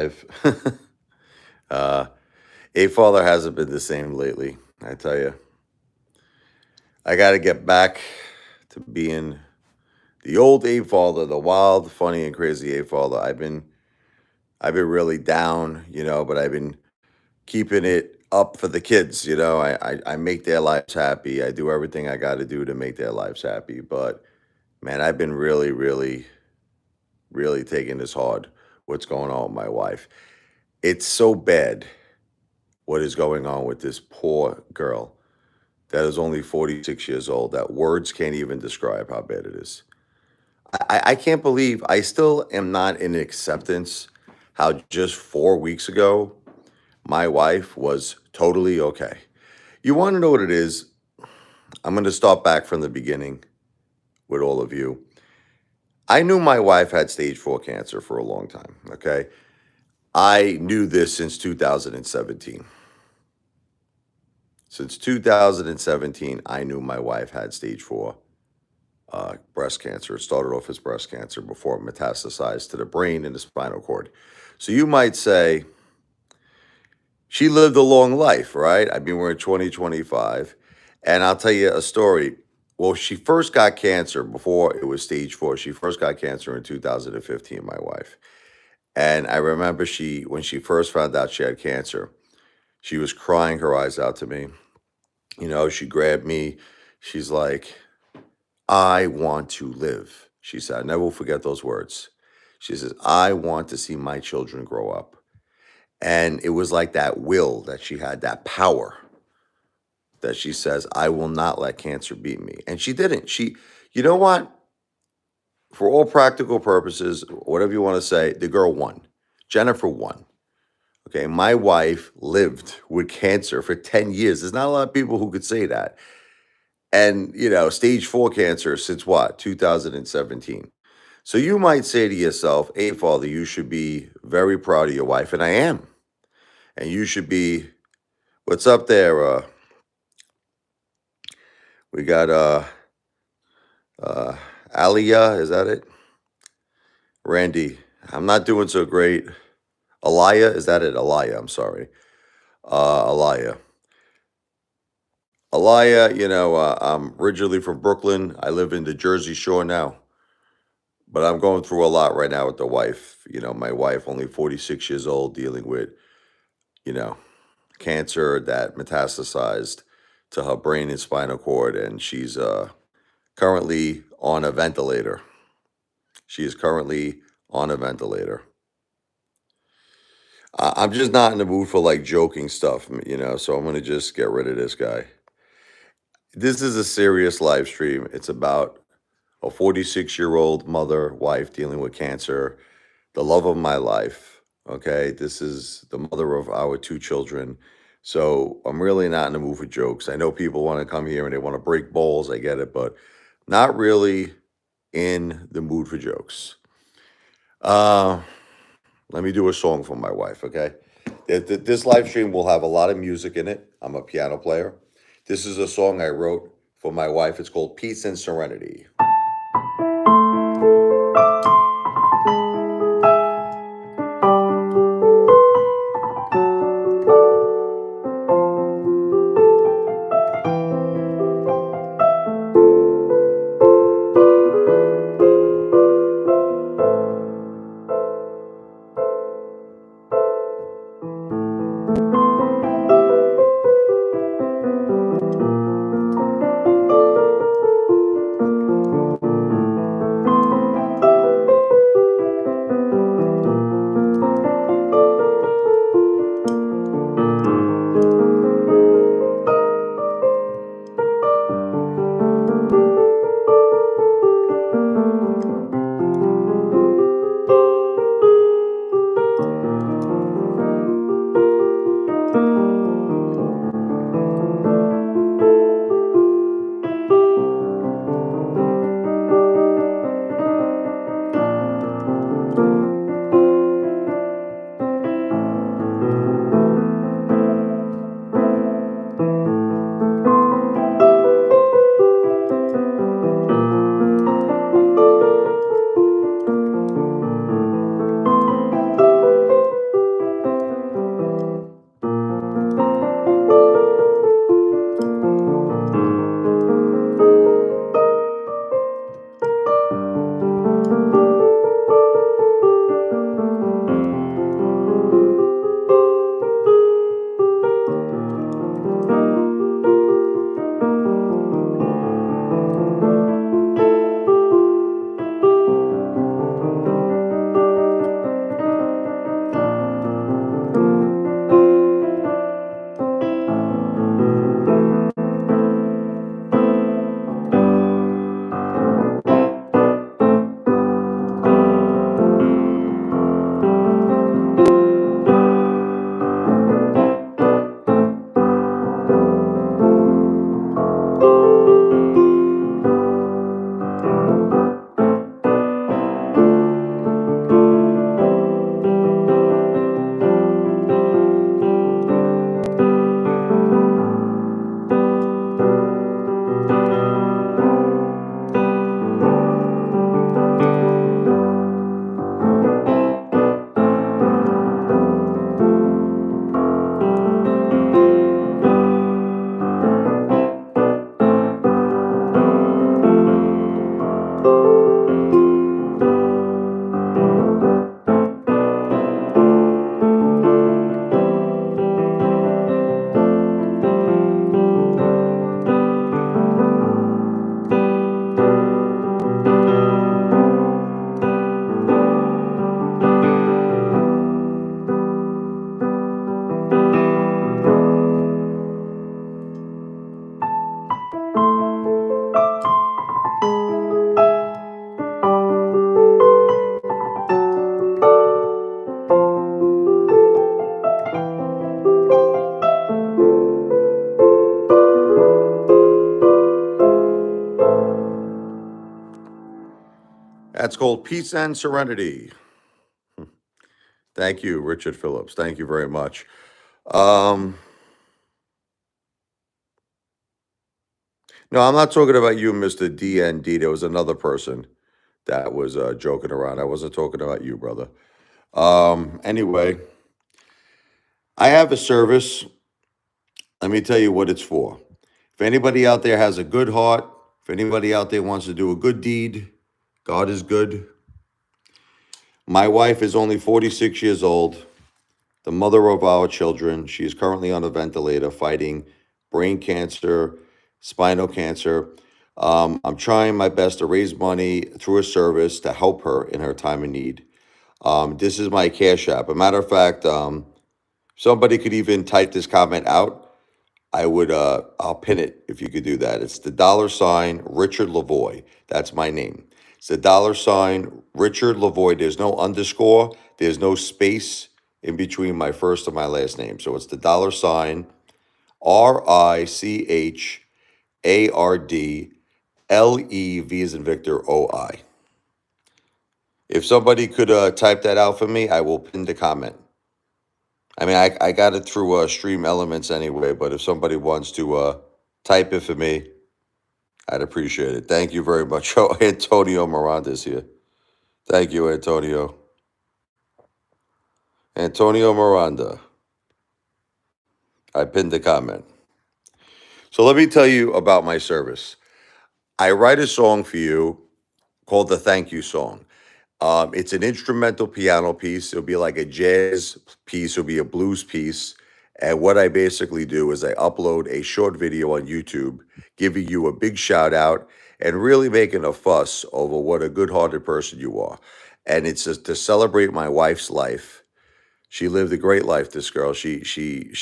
I've uh, Apefather hasn't been the same lately. I tell you, I got to get back to being the old Apefather, the wild, funny, and crazy Apefather. I've been really down, but I've been keeping it up for the kids. I make their lives happy. I do everything I got to do to make their lives happy. But man, I've been really, really, really taking this hard. What's going on with my wife? It's so bad what is going on with this poor girl that is only 46 years old that words can't even describe how bad it is. I can't believe I still am not in acceptance how just 4 weeks ago my wife was totally okay. You want to know what it is? I'm going to start back from the beginning with all of you. I knew my wife had stage 4 cancer for a long time. Okay. I knew this since 2017. Since 2017, I knew my wife had stage 4 breast cancer. It started off as breast cancer before it metastasized to the brain and the spinal cord. So you might say, she lived a long life, right? I mean, we're in 2025. And I'll tell you a story. Well, she first got cancer before it was stage 4. She first got cancer in 2015, my wife. And I remember when she first found out she had cancer, she was crying her eyes out to me. She grabbed me. She's like, I want to live. She said, I never will forget those words. She says, I want to see my children grow up. And it was like that will that she had, that power that she says, I will not let cancer beat me. And she didn't. You know what? For all practical purposes, whatever you want to say, the girl won. Jennifer won. Okay. My wife lived with cancer for 10 years. There's not a lot of people who could say that. And, stage 4 cancer since what? 2017. So you might say to yourself, hey, Father, you should be very proud of your wife. And I am. And you should be, what's up there? We got uh Aliyah, is that it? Randy, I'm not doing so great. Aliyah, is that it? Aliyah, I'm sorry. Aliyah. Aliyah, I'm originally from Brooklyn. I live in the Jersey Shore now. But I'm going through a lot right now with the wife. My wife, only 46 years old, dealing with, you know, cancer that metastasized to her brain and spinal cord, and she's currently on a ventilator. She is currently on a ventilator. I'm just not in the mood for like joking stuff, so I'm gonna just get rid of this guy. This is a serious live stream. It's about a 46-year-old mother, wife dealing with cancer, the love of my life. Okay. This is the mother of our 2 children. So I'm really not in the mood for jokes. I know people want to come here and they want to break balls. I get it, but not really in the mood for jokes. Uh, Let me do a song for my wife, okay? This live stream will have a lot of music in it. I'm a piano player. This is a song I wrote for my wife. It's called Peace and Serenity. that's called Peace and Serenity. Thank you, Richard Phillips. Thank you very much. Um, no, I'm not talking about you, Mr. DND. There was another person that was joking around. I wasn't talking about you, brother. Anyway, I have a service. Let me tell you what it's for. If anybody out there has a good heart, if anybody out there wants to do a good deed, God is good. My wife is only 46 years old, the mother of our children. She is currently on a ventilator fighting brain cancer, spinal cancer. I'm trying my best to raise money through a service to help her in her time of need. This is my Cash App. A matter of fact, somebody could even type this comment out. I'll pin it if you could do that. It's the $ Richard Lavoie. That's my name. It's the $ Richard Lavoie. There's no underscore. There's no space in between my first and my last name. So it's the $ RICHARDLEV as in Victor OI. If somebody could type that out for me, I will pin the comment. I mean, I got it through Stream Elements anyway, but if somebody wants to type it for me, I'd appreciate it. Thank you very much. Oh, Antonio Miranda is here. Thank you, Antonio. Antonio Miranda. I pinned the comment. So let me tell you about my service. I write a song for you called the Thank You Song. It's an instrumental piano piece. It'll be like a jazz piece. It'll be a blues piece. And what I basically do is I upload a short video on YouTube, giving you a big shout out and really making a fuss over what a good-hearted person you are. And it's just to celebrate my wife's life. She lived a great life, this girl. She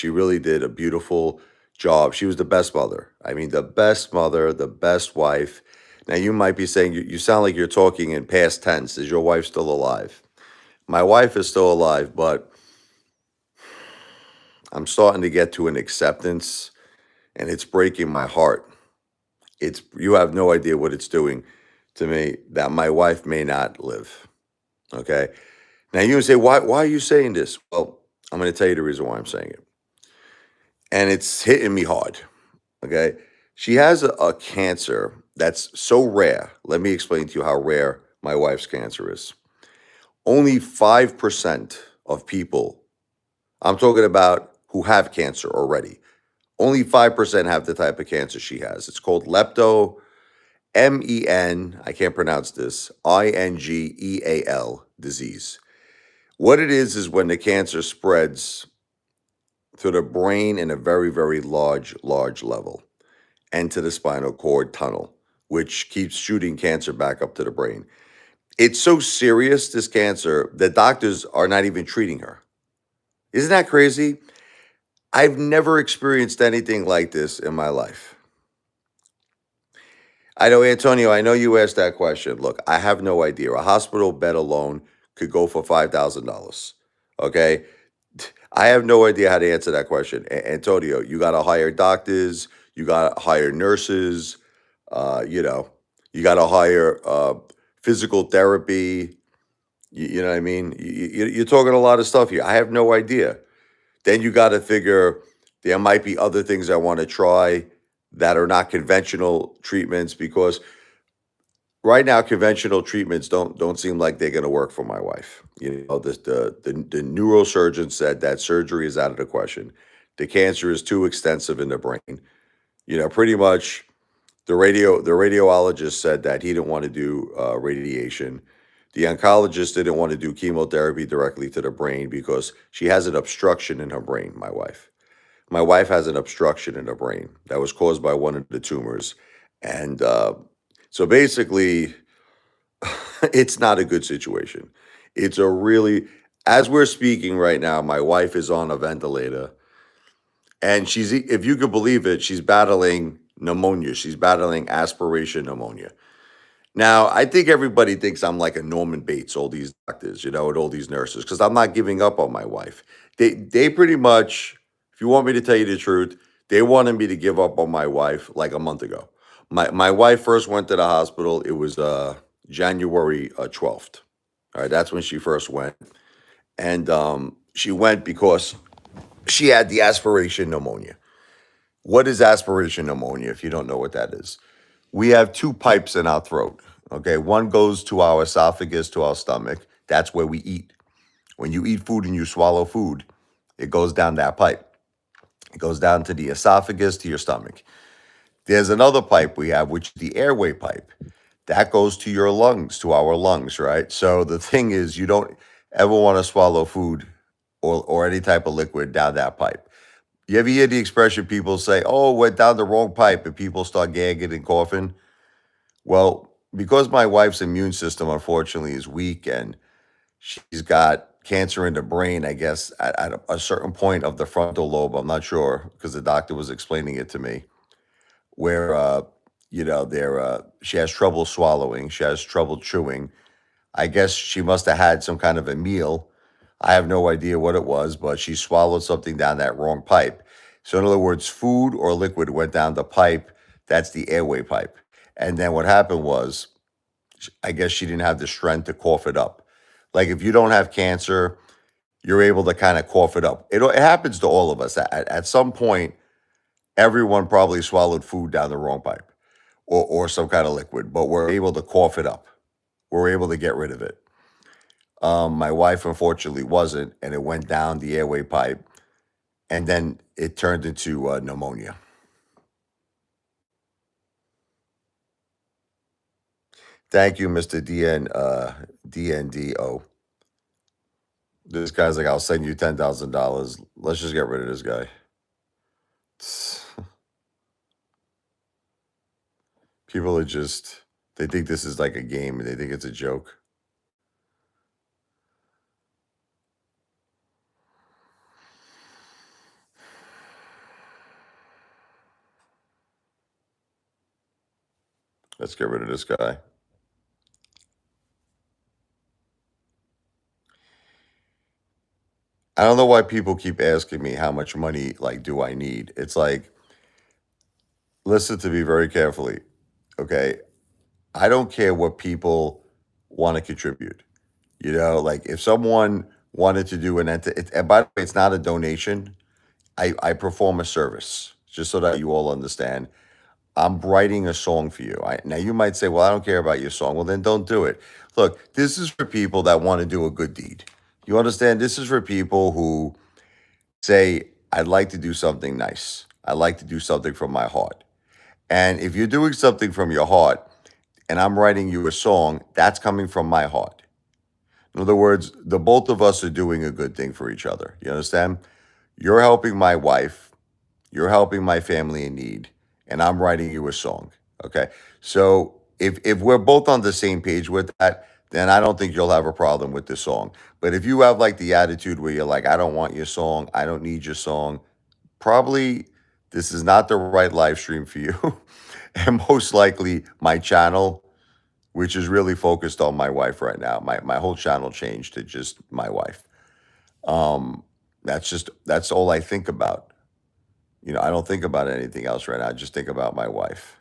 really did a beautiful job. She was the best mother. I mean, the best mother, the best wife. Now, you might be saying, you sound like you're talking in past tense. Is your wife still alive? My wife is still alive, but I'm starting to get to an acceptance, and it's breaking my heart. You have no idea what it's doing to me that my wife may not live. Okay? Now, you would say, why are you saying this? Well, I'm going to tell you the reason why I'm saying it. And it's hitting me hard. Okay? She has a cancer that's so rare. Let me explain to you how rare my wife's cancer is. Only 5% of people, I'm talking about who have cancer already, only 5% have the type of cancer she has. It's called MEN, I can't pronounce this, INGEAL disease. What it is when the cancer spreads to the brain in a very, very large level and to the spinal cord tunnel, which keeps shooting cancer back up to the brain. It's so serious, this cancer, the doctors are not even treating her. Isn't that crazy? I've never experienced anything like this in my life. I know, Antonio, I know you asked that question. Look, I have no idea. A hospital bed alone could go for $5,000. Okay? I have no idea how to answer that question. Antonio, you got to hire doctors, you got to hire nurses, you got to hire physical therapy. You know what I mean? You're talking a lot of stuff here. I have no idea. Then you got to figure there might be other things I want to try that are not conventional treatments, because right now conventional treatments don't seem like they're going to work for my wife. The neurosurgeon said that surgery is out of the question. The cancer is too extensive in the brain. Pretty much the radiologist said that he didn't want to do radiation. The oncologist didn't want to do chemotherapy directly to the brain because she has an obstruction in her brain, my wife. My wife has an obstruction in her brain that was caused by one of the tumors. And so basically, it's not a good situation. It's as we're speaking right now, my wife is on a ventilator. And if you could believe it, she's battling pneumonia. She's battling aspiration pneumonia. Now, I think everybody thinks I'm like a Norman Bates, all these doctors, and all these nurses, because I'm not giving up on my wife. They pretty much, if you want me to tell you the truth, they wanted me to give up on my wife like a month ago. My wife first went to the hospital. It was January 12th. All right, that's when she first went. And she went because she had the aspiration pneumonia. What is aspiration pneumonia, if you don't know what that is? We have two pipes in our throat. Okay, one goes to our esophagus, to our stomach. That's where we eat. When you eat food and you swallow food, it goes down that pipe. It goes down to the esophagus, to your stomach. There's another pipe we have, which is the airway pipe. That goes to your lungs, to our lungs, right? So the thing is, you don't ever want to swallow food or any type of liquid down that pipe. You ever hear the expression people say, oh, went down the wrong pipe, and people start gagging and coughing? Well, because my wife's immune system, unfortunately, is weak and she's got cancer in the brain, I guess, at a certain point of the frontal lobe. I'm not sure because the doctor was explaining it to me, where, she has trouble swallowing, she has trouble chewing. I guess she must have had some kind of a meal. I have no idea what it was, but she swallowed something down that wrong pipe. So, in other words, food or liquid went down the pipe. That's the airway pipe. And then what happened was, I guess she didn't have the strength to cough it up. Like if you don't have cancer, you're able to kind of cough it up. It happens to all of us. At some point, everyone probably swallowed food down the wrong pipe or some kind of liquid, but we're able to cough it up. We're able to get rid of it. My wife, unfortunately, wasn't, and it went down the airway pipe, and then it turned into pneumonia. Thank you, Mr. DNDO. This guy's like, I'll send you $10,000. Let's just get rid of this guy. People are just, they think this is like a game and they think it's a joke. Let's get rid of this guy. I don't know why people keep asking me how much money, like, do I need? It's like, listen to me very carefully, okay? I don't care what people want to contribute. Like if someone wanted to do and by the way, it's not a donation. I perform a service, just so that you all understand. I'm writing a song for you. Now you might say, well, I don't care about your song. Well, then don't do it. Look, this is for people that want to do a good deed. You understand? This is for people who say, I'd like to do something nice. I'd like to do something from my heart. And if you're doing something from your heart and I'm writing you a song, that's coming from my heart. In other words, the both of us are doing a good thing for each other. You understand? You're helping my wife, you're helping my family in need, and I'm writing you a song. Okay. So if we're both on the same page with that, then I don't think you'll have a problem with this song. But if you have like the attitude where you're like, I don't want your song, I don't need your song, probably this is not the right live stream for you. And most likely my channel, which is really focused on my wife right now. My whole channel changed to just my wife. Um, that's all I think about. I don't think about anything else right now. I just think about my wife.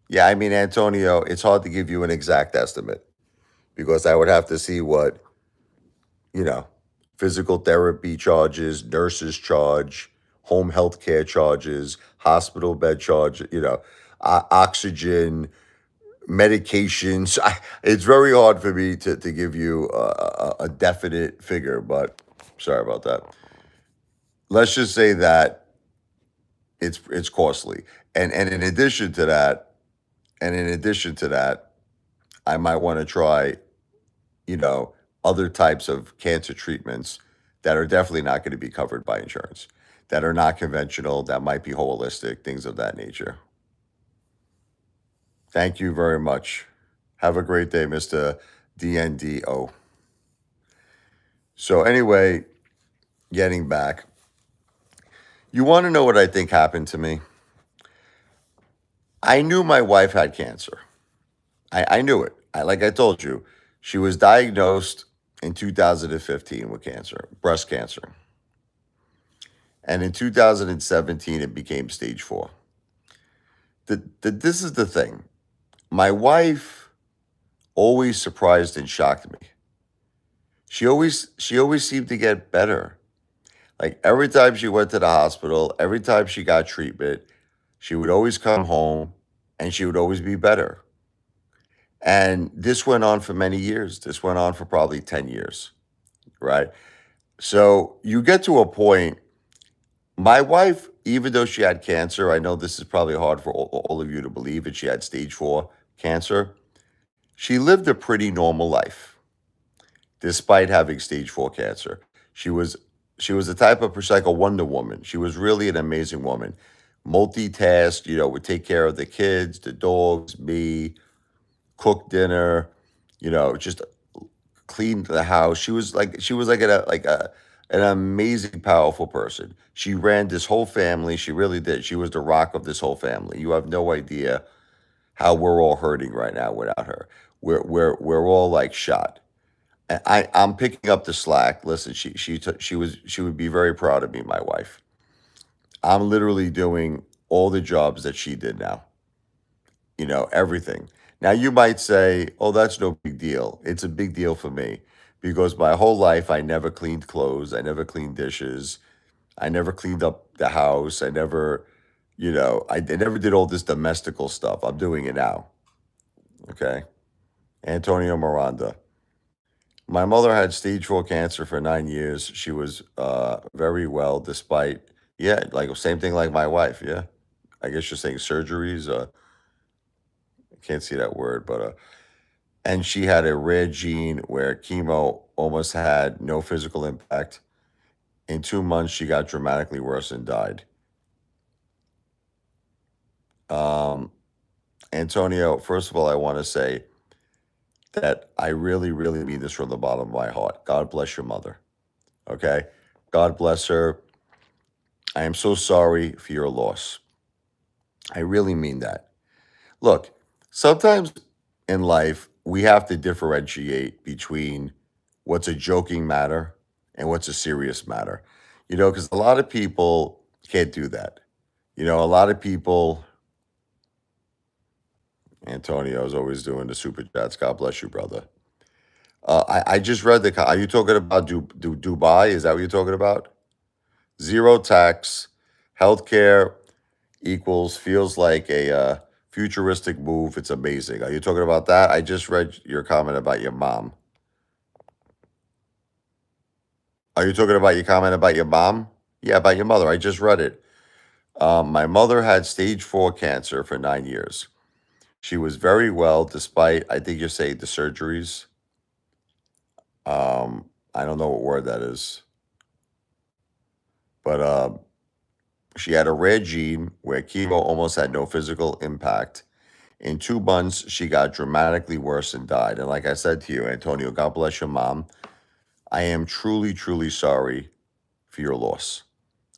Yeah, I mean, Antonio, it's hard to give you an exact estimate because I would have to see what, you know, physical therapy charges, nurses charge, home health care charges, hospital bed charge, oxygen, medications. It's very hard for me to give you a definite figure, but sorry about that. Let's just say that it's costly, and in addition to that, I might want to try you know other types of cancer treatments that are definitely not going to be covered by insurance, that are not conventional, that might be holistic, things of that nature. Thank you very much. Have a great day, Mr. DNDO. So, anyway, getting back, you want to know what I think happened to me? I knew my wife had cancer. I knew it. Like I told you, she was diagnosed in 2015 with cancer, breast cancer. And in 2017, it became stage 4. This is the thing. My wife always surprised and shocked me. She always seemed to get better. Like every time she went to the hospital, every time she got treatment, she would always come home and she would always be better. And this went on for many years. This went on for probably 10 years, right? So you get to a point, my wife, even though she had cancer, I know this is probably hard for all of you to believe, and she had stage 4 cancer. She lived a pretty normal life despite having stage 4 cancer. She was she was the type of person like a Wonder Woman. She was really an amazing woman. Multitask, would take care of the kids, the dogs, me, cook dinner, just cleaned the house. She was like an amazing, powerful person. She ran this whole family. She really did. She was the rock of this whole family. You have no idea how we're all hurting right now without her. We're all like shot. I'm picking up the slack. Listen, she would be very proud of me, my wife. I'm literally doing all the jobs that she did now. Everything. Now you might say, "Oh, that's no big deal." It's a big deal for me because my whole life I never cleaned clothes, I never cleaned dishes, I never cleaned up the house, I never did all this domestical stuff. I'm doing it now. Okay. Antonio Miranda. My mother had stage 4 cancer for 9 years. She was very well, despite, yeah, like same thing like my wife. Yeah. I guess you're saying surgeries. I can't see that word, but and she had a rare gene where chemo almost had no physical impact. In 2 months, she got dramatically worse and died. Um, Antonio, first of all, I want to say that I really, really mean this from the bottom of my heart. God bless your mother. Okay. God bless her. I am so sorry for your loss. I really mean that. Look, sometimes in life, we have to differentiate between what's a joking matter and what's a serious matter. Because a lot of people can't do that. A lot of people, Antonio's always doing the super chats. God bless you, brother. I just read are you talking about Dubai? Is that what you're talking about? Zero tax, healthcare equals, feels like a futuristic move. It's amazing. Are you talking about that? I just read your comment about your mom. Are you talking about your comment about your mom? Yeah, about your mother. I just read it. My mother had stage 4 cancer for 9 years. She was very well, despite, I think you're saying the surgeries. I don't know what word that is, but she had a rare gene where chemo almost had no physical impact. In 2 months, she got dramatically worse and died. And like I said to you, Antonio, God bless your mom. I am truly, truly sorry for your loss.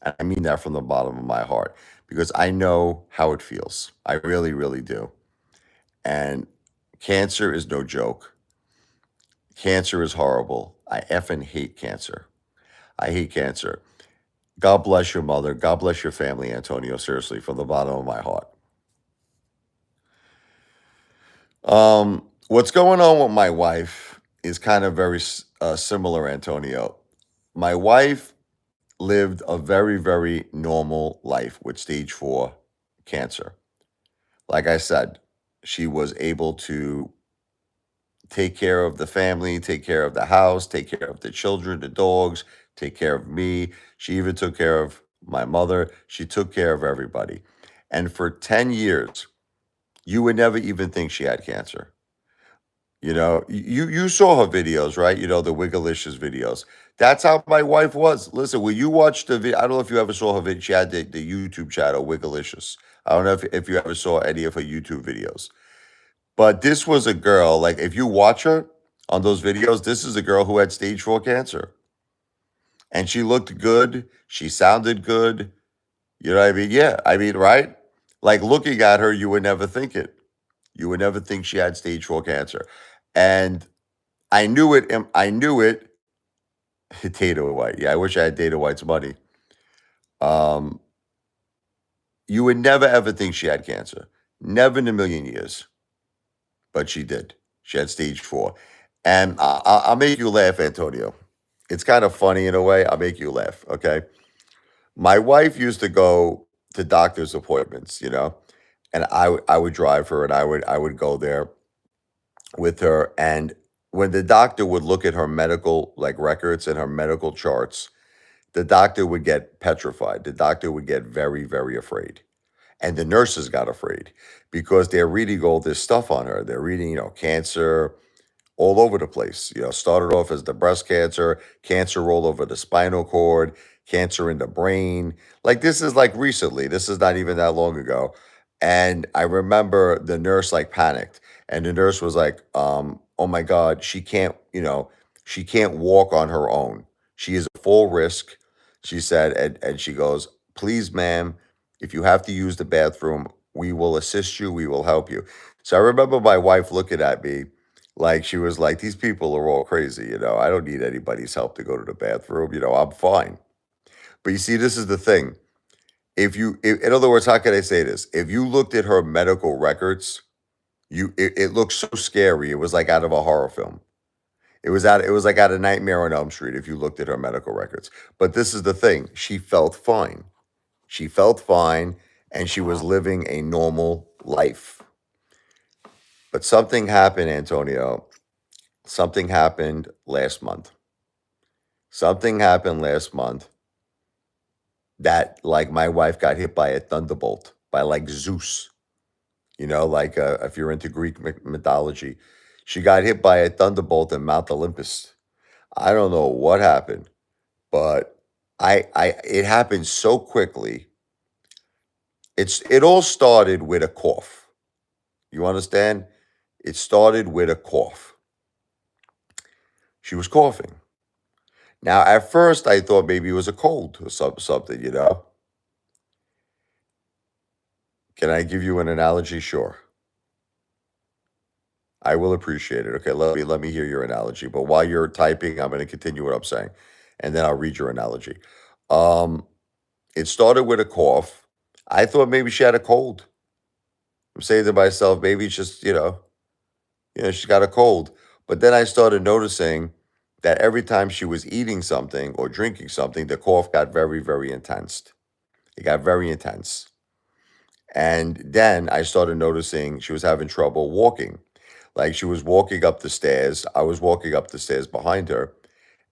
And I mean that from the bottom of my heart because I know how it feels. I really, really do. And cancer is no joke. Cancer is horrible. I effing hate cancer. I hate cancer. God bless your mother. God bless your family, Antonio. Seriously, from the bottom of my heart. What's going on with my wife is kind of very similar, Antonio. My wife lived a very, very normal life with stage 4 cancer. Like I said, she was able to take care of the family, take care of the house, take care of the children, the dogs, take care of me. She even took care of my mother. She took care of everybody. And for 10 years, you would never even think she had cancer. You saw her videos, right? The Wigglicious videos. That's how my wife was. Listen, when you watched the video, I don't know if you ever saw her video. She had the YouTube channel, Wigglicious. I don't know if you ever saw any of her YouTube videos. But this was a girl, like if you watch her on those videos, this is a girl who had stage 4 cancer. And she looked good. She sounded good. You know what I mean? Yeah. I mean, right? Like looking at her, you would never think it. You would never think she had stage 4 cancer. And I knew it. I knew it. Data White. Yeah, I wish I had Data White's money. Um, you would never ever think she had cancer. Never in a million years. but she did. She had stage 4. And I'll make you laugh, Antonio. It's kind of funny in a way. I'll make you laugh, okay? My wife used to go to doctor's appointments, and I would drive her and I would go there with her. And when the doctor would look at her medical like records and her medical charts, the doctor would get petrified. The doctor would get very, very afraid. And the nurses got afraid because they're reading all this stuff on her. They're reading, cancer, all over the place. Started off as the breast cancer, cancer all over the spinal cord, cancer in the brain. Like this is like recently. This is not even that long ago. And I remember the nurse like panicked. And the nurse was like, oh my God, she can't walk on her own. She is a full risk, she said. And she goes, please, ma'am, if you have to use the bathroom, we will assist you, we will help you. So I remember my wife looking at me like she was like, these people are all crazy. I don't need anybody's help to go to the bathroom. I'm fine. But you see, this is the thing. In other words, how can I say this? If you looked at her medical records, it looked so scary. It was like out of a horror film. It was like out of Nightmare on Elm Street if you looked at her medical records. But this is the thing. She felt fine. She felt fine and she was living a normal life. But something happened, Antonio. Something happened last month. Something happened last month that, like, my wife got hit by a thunderbolt, by like Zeus, like if you're into Greek mythology. She got hit by a thunderbolt in Mount Olympus. I don't know what happened, but it happened so quickly. It all started with a cough. You understand? It started with a cough. She was coughing. Now, at first, I thought maybe it was a cold or something. Can I give you an analogy? Sure. I will appreciate it. Okay, let me hear your analogy. But while you're typing, I'm going to continue what I'm saying, and then I'll read your analogy. Um, it started with a cough. I thought maybe she had a cold. I'm saying to myself, maybe it's just she's got a cold. But then I started noticing that every time she was eating something or drinking something, the cough got very, very intense. It got very intense. And then I started noticing she was having trouble walking. Like she was walking up the stairs. I was walking up the stairs behind her,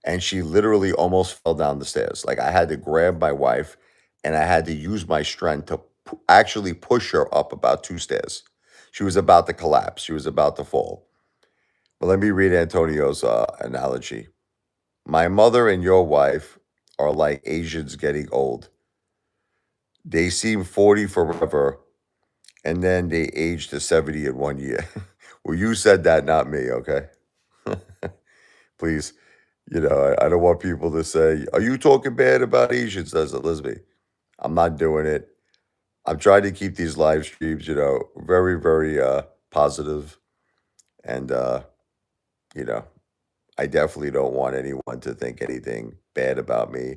and she literally almost fell down the stairs. Like I had to grab my wife and I had to use my strength to actually push her up about 2 stairs. She was about to collapse. She was about to fall. But let me read Antonio's analogy. My mother and your wife are like Asians getting old. They seem 40 forever, and then they age to 70 in 1 year. Well, you said that, not me, okay? Please, I don't want people to say, are you talking bad about Asians? Says Elizabeth. I'm not doing it. I'm trying to keep these live streams, very, very positive. And, you know, I definitely don't want anyone to think anything bad about me.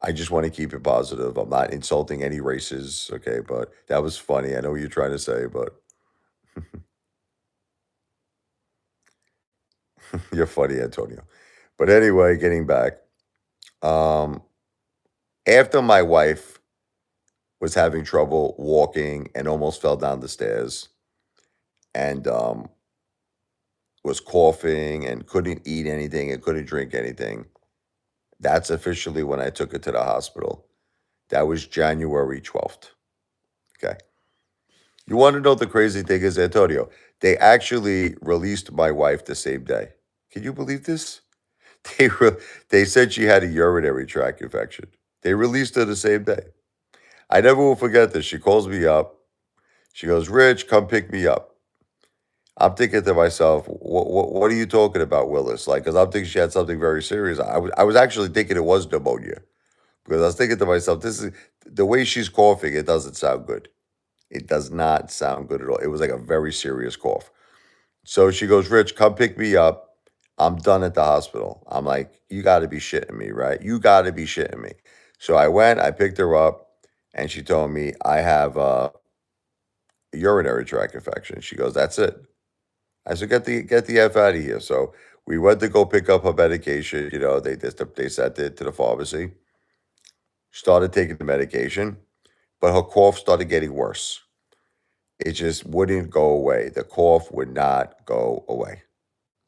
I just want to keep it positive. I'm not insulting any races, okay? But that was funny. I know what you're trying to say, but you're funny, Antonio. But anyway, getting back. Um, After my wife was having trouble walking and almost fell down the stairs and was coughing and couldn't eat anything and couldn't drink anything, that's officially when I took her to the hospital. That was January 12th. Okay. You want to know the crazy thing is, Antonio? They actually released my wife the same day. Can you believe this? They they said she had a urinary tract infection. They released her the same day. I never will forget this. She calls me up. She goes, Rich, come pick me up. I'm thinking to myself, what are you talking about, Willis? Like, because I'm thinking she had something very serious. I was actually thinking it was pneumonia because I was thinking to myself, this is the way she's coughing. It doesn't sound good. It does not sound good at all. It was like a very serious cough. So she goes, Rich, come pick me up. I'm done at the hospital. I'm like, you got to be shitting me, right? You got to be shitting me. So I went, I picked her up, and she told me I have a urinary tract infection. She goes, that's it. I said, get the F out of here. So we went to go pick up her medication. They sent it to the pharmacy. Started taking the medication, but her cough started getting worse. It just wouldn't go away. The cough would not go away.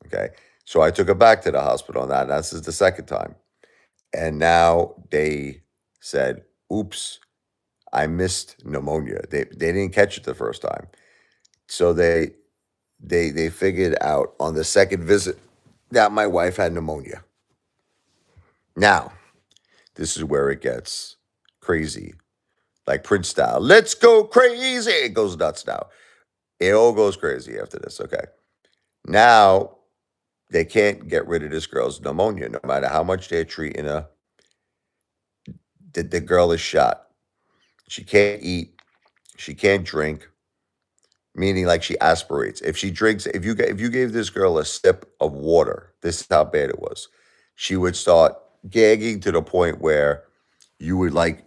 Okay. So I took her back to the hospital on that. And this is the second time. And now they said, oops, I missed pneumonia. They didn't catch it the first time. So they figured out on the second visit that my wife had pneumonia. Now, this is where it gets crazy. Like Prince style. Let's go crazy. It goes nuts now. It all goes crazy after this. Okay. Now they can't get rid of this girl's pneumonia. No matter how much they're treating her, the girl is shot. She can't eat. She can't drink. Meaning like she aspirates. If she drinks, if you gave this girl a sip of water, this is how bad it was. She would start gagging to the point where you would like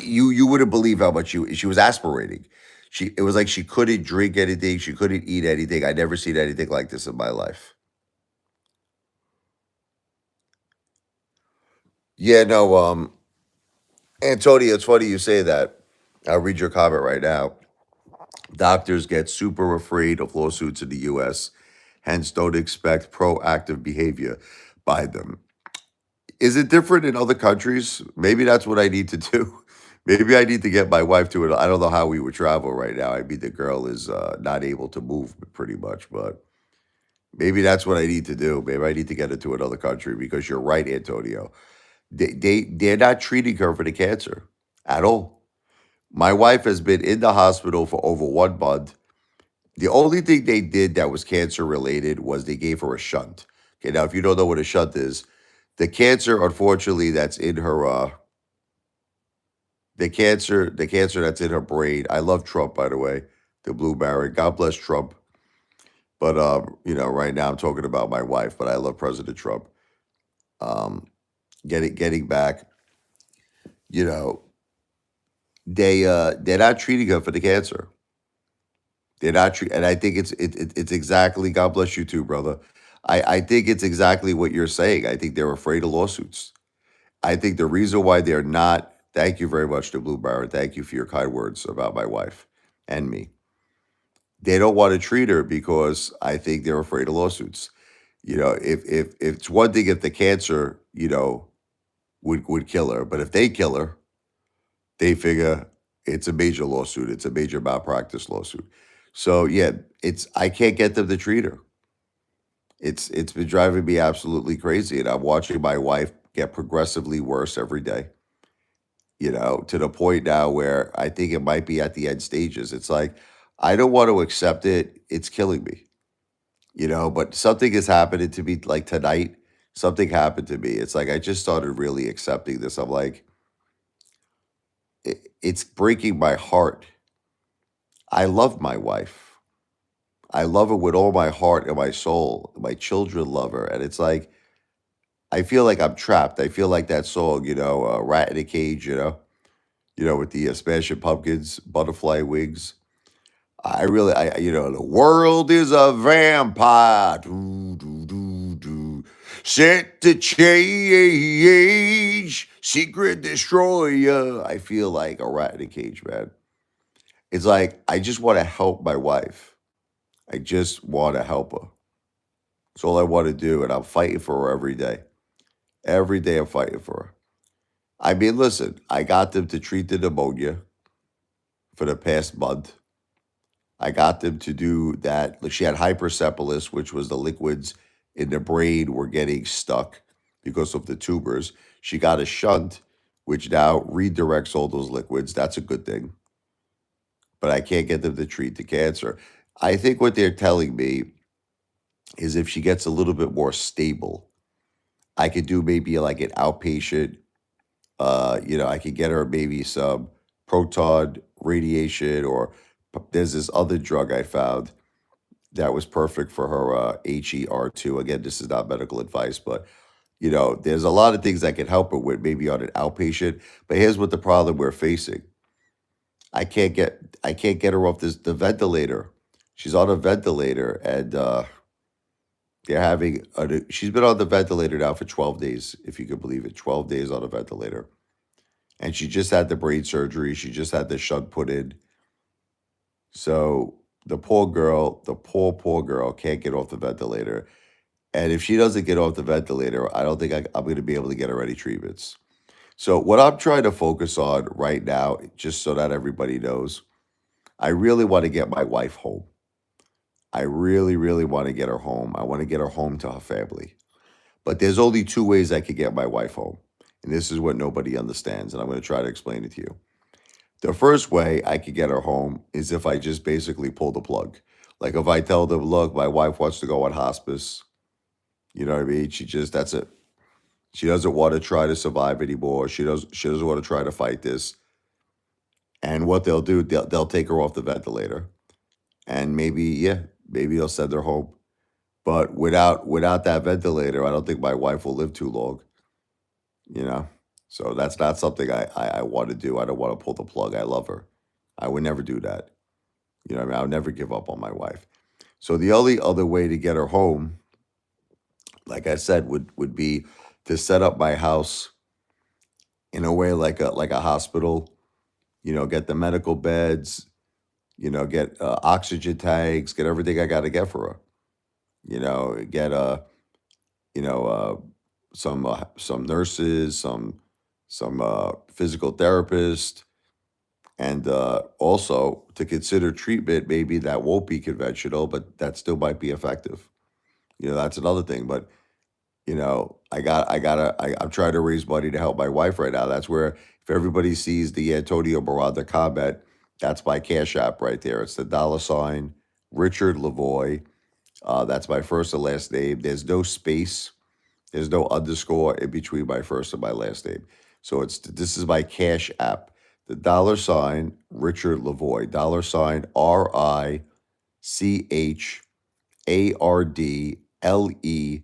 you wouldn't believe how much she was aspirating. It was like she couldn't drink anything, she couldn't eat anything. I never seen anything like this in my life. Yeah, no, Antonio, it's funny you say that. I'll read your comment right now. Doctors get super afraid of lawsuits in the US, hence don't expect proactive behavior by them. Is it different in other countries? Maybe that's what I need to do. Maybe I need to get my wife to it. I don't know how we would travel right now. I mean, the girl is not able to move pretty much, but maybe that's what I need to do. Maybe I need to get her to another country because you're right, Antonio. They're not treating her for the cancer at all. My wife has been in the hospital for over 1 month. The only thing they did that was cancer related was they gave her a shunt. Okay, now if you don't know what a shunt is, the cancer, unfortunately, that's in her the cancer that's in her brain. I love Trump, by the way, the blue Barry. God bless Trump. But right now I'm talking about my wife, but I love President Trump. Um, getting back, you know, they're not treating her for the cancer. They're not treat, and I think it's exactly. God bless you too, brother. I think it's exactly what you're saying. I think they're afraid of lawsuits. I think the reason why they're not. Thank you very much to Blue Bar. Thank you for your kind words about my wife and me. They don't want to treat her because I think they're afraid of lawsuits. If it's one thing if the cancer, would kill her, but if they kill her, they figure it's a major lawsuit. It's a major malpractice lawsuit. So yeah, it's I can't get them to treat her. It's been driving me absolutely crazy, and I'm watching my wife get progressively worse every day. To the point now where I think it might be at the end stages. It's like I don't want to accept it. It's killing me. But something is happening to me like tonight. Something happened to me. It's like I just started really accepting this. I'm like, it's breaking my heart. I love my wife. I love her with all my heart and my soul. My children love her. And it's like, I feel like I'm trapped. I feel like that song, Rat in a Cage, with the Smashing Pumpkins, Butterfly Wings. The world is a vampire. Do, do, do, do. Set the change. Secret destroyer. I feel like a rat in a cage, man. It's like, I just want to help my wife. I just want to help her. That's all I want to do. And I'm fighting for her every day. Every day I'm fighting for her. I mean, listen, I got them to treat the pneumonia for the past month. I got them to do that. Like she had hypercephalus, which was the liquids in the brain were getting stuck because of the tumors. She got a shunt, which now redirects all those liquids. That's a good thing. But I can't get them to treat the cancer. I think what they're telling me is if she gets a little bit more stable, I could do maybe like an outpatient. I could get her maybe some proton radiation, or there's this other drug I found that was perfect for her HER2. Again, this is not medical advice, but there's a lot of things I can help her with, maybe on an outpatient. But here's what the problem we're facing: I can't get her off the ventilator. She's on a ventilator, and she's been on the ventilator now for 12 days, if you could believe it. 12 days on a ventilator. And she just had the brain surgery. She just had the shunt put in. So the poor girl, the poor girl can't get off the ventilator. And if she doesn't get off the ventilator, I don't think I'm going to be able to get her any treatments. So what I'm trying to focus on right now, just so that everybody knows, I really want to get my wife home. I really, really want to get her home. I want to get her home to her family. But there's only two ways I could get my wife home. And this is what nobody understands. And I'm going to try to explain it to you. The first way I could get her home is if I just basically pull the plug. Like if I tell them, look, my wife wants to go on hospice. You know what I mean? That's it. She doesn't want to try to survive anymore. She doesn't want to try to fight this. And what they'll do, they'll take her off the ventilator. And maybe they'll send her home. But without that ventilator, I don't think my wife will live too long. You know? So that's not something I want to do. I don't want to pull the plug. I love her. I would never do that. You know what I mean? I would never give up on my wife. So the only other way to get her home, like I said, would be to set up my house in a way like a hospital. You know, get the medical beds. You know, get oxygen tanks. Get everything I got to get for her. You know, get you know some nurses, some physical therapists, and also to consider treatment maybe that won't be conventional, but that still might be effective. You know, that's another thing. But you know, I'm trying to raise money to help my wife right now. That's where if everybody sees the Antonio Barada comment, that's my Cash App right there. It's the $ Richard Lavoy. That's my first and last name. There's no space. There's no underscore in between my first and my last name. So this is my Cash App. The $Richard Lavoy. $RichardLE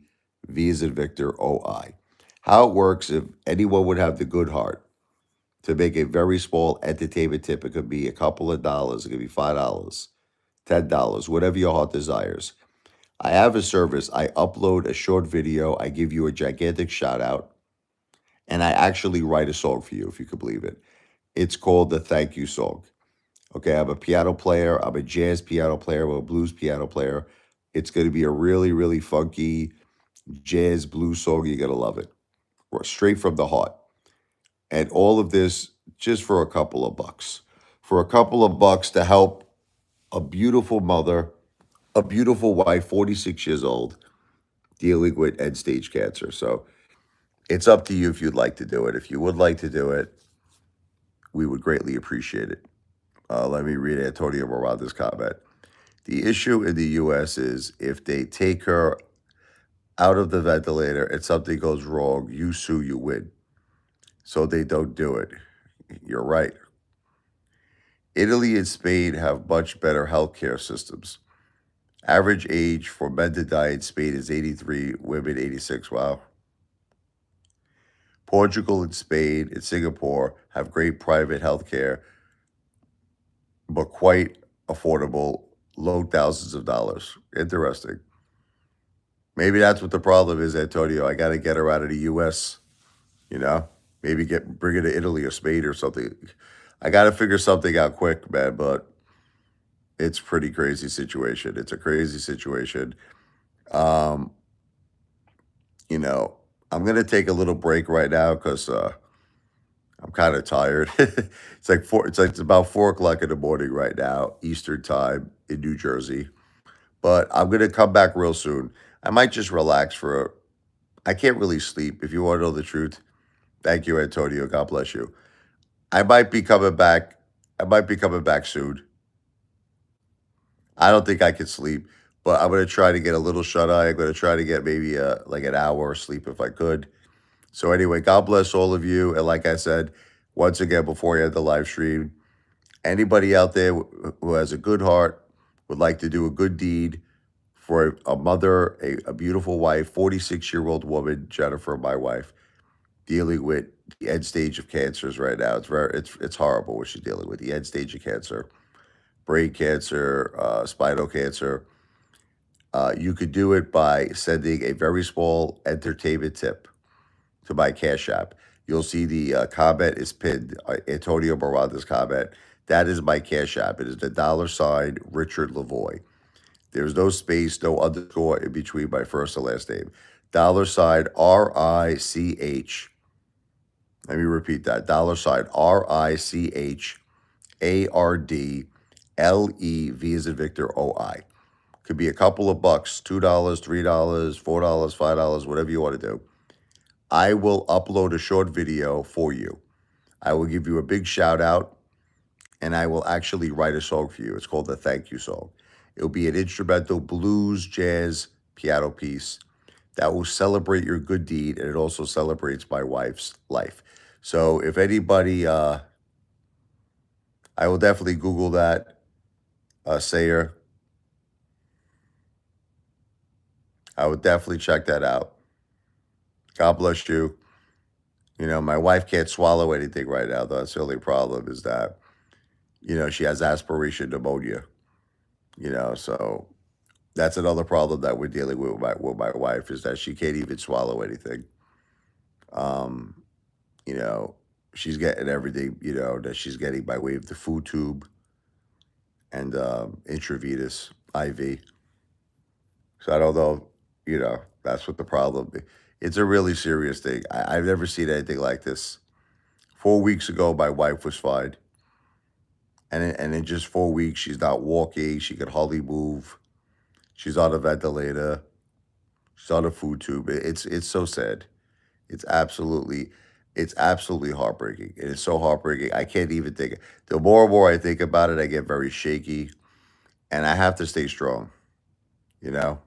V as in Victor OI. How it works, if anyone would have the good heart to make a very small entertainment tip, it could be a couple of dollars, it could be $5, $10, whatever your heart desires. I have a service. I upload a short video. I give you a gigantic shout out. And I actually write a song for you, if you could believe it. It's called the Thank You Song. Okay, I'm a piano player. I'm a jazz piano player. I'm a blues piano player. It's going to be a really, really funky jazz blues song. You're going to love it. Straight from the heart. And all of this just for a couple of bucks. For a couple of bucks to help a beautiful mother, a beautiful wife, 46 years old, dealing with end stage cancer. So it's up to you if you'd like to do it. If you would like to do it, we would greatly appreciate it. Let me read Antonio Morada's comment. The issue in the U.S. is if they take her out of the ventilator and something goes wrong, you sue, you win. So they don't do it. You're right. Italy and Spain have much better healthcare systems. Average age for men to die in Spain is 83, women 86. Wow. Portugal and Spain and Singapore have great private healthcare, but quite affordable, low thousands of dollars. Interesting. Maybe that's what the problem is, Antonio. I got to get her out of the U.S. You know, maybe bring her to Italy or Spain or something. I got to figure something out quick, man. But it's a pretty crazy situation. It's a crazy situation. Um, you know, I'm gonna take a little break right now because I'm kind of tired. It's like four. It's about 4 o'clock in the morning right now, Eastern time in New Jersey. But I'm gonna come back real soon. I might just relax for. I can't really sleep. If you want to know the truth, thank you, Antonio. God bless you. I might be coming back. I might be coming back soon. I don't think I can sleep, but I'm gonna try to get a little shut eye. I'm gonna try to get maybe like an hour of sleep if I could. So anyway, God bless all of you. And like I said, once again, before I end the live stream, anybody out there who has a good heart, would like to do a good deed for a mother, a beautiful wife, 46-year-old woman, Jennifer, my wife, dealing with the end stage of cancers right now. It's horrible what she's dealing with, the end stage of cancer. brain cancer, spinal cancer. You could do it by sending a very small entertainment tip to my Cash App. You'll see the comment is pinned, Antonio Miranda's comment. That is my Cash App. It is the $ Richard Lavoie. There's no space, no underscore in between my first and last name. $RICH. Let me repeat that. $RICHARDLEV as in Victor OI. Could be a couple of bucks, $2, $3, $4, $5, whatever you want to do. I will upload a short video for you. I will give you a big shout out, and I will actually write a song for you. It's called the Thank You Song. It'll be an instrumental blues, jazz, piano piece that will celebrate your good deed, and it also celebrates my wife's life. So if anybody, I will definitely Google that, Sayer. I would definitely check that out. God bless you. You know, my wife can't swallow anything right now, though. That's the only problem is that, she has aspiration pneumonia, so that's another problem that we're dealing with my wife is that she can't even swallow anything. Um, you know, she's getting everything, that she's getting by way of the food tube and intravenous IV. So I don't know, that's what the problem is. It's a really serious thing. I've never seen anything like this. 4 weeks ago, my wife was fine. And in just 4 weeks, she's not walking. She can hardly move. She's on a ventilator. She's on a food tube. It's so sad. It's absolutely heartbreaking. It is so heartbreaking. I can't even think. The more and more I think about it, I get very shaky. And I have to stay strong, you know?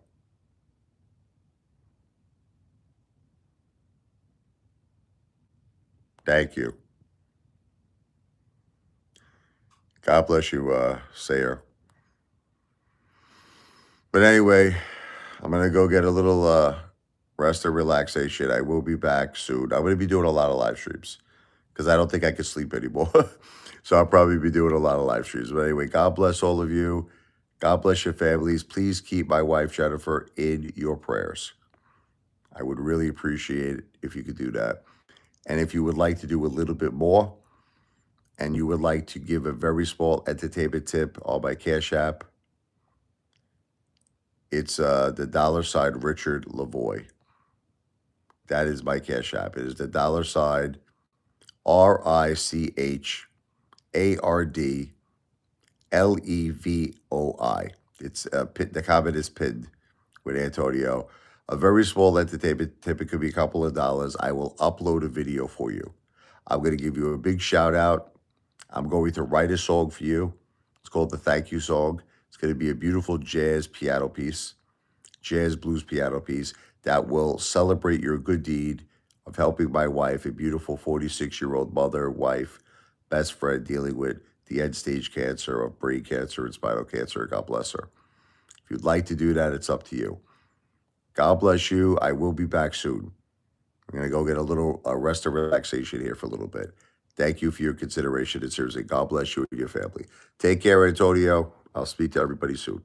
Thank you. God bless you, Sayer. But anyway, I'm going to go get a little rest and relaxation. I will be back soon. I'm going to be doing a lot of live streams because I don't think I can sleep anymore. So I'll probably be doing a lot of live streams. But anyway, God bless all of you. God bless your families. Please keep my wife, Jennifer, in your prayers. I would really appreciate it if you could do that. And if you would like to do a little bit more and you would like to give a very small entertainment tip on my Cash App, it's the $ Richard Lavoie. That is my Cash App. It is the $ RICHARDLEVOI. It's the comment is pinned with Antonio. A very small entertainment tip. It could be a couple of dollars. I will upload a video for you. I'm going to give you a big shout out. I'm going to write a song for you. It's called the Thank You Song. It's going to be a beautiful jazz piano piece, jazz blues piano piece that will celebrate your good deed of helping my wife, a beautiful 46-year-old mother, wife, best friend dealing with the end-stage cancer of brain cancer and spinal cancer. God bless her. If you'd like to do that, it's up to you. God bless you. I will be back soon. I'm going to go get a little rest and relaxation here for a little bit. Thank you for your consideration. And seriously, God bless you and your family. Take care, Antonio. I'll speak to everybody soon.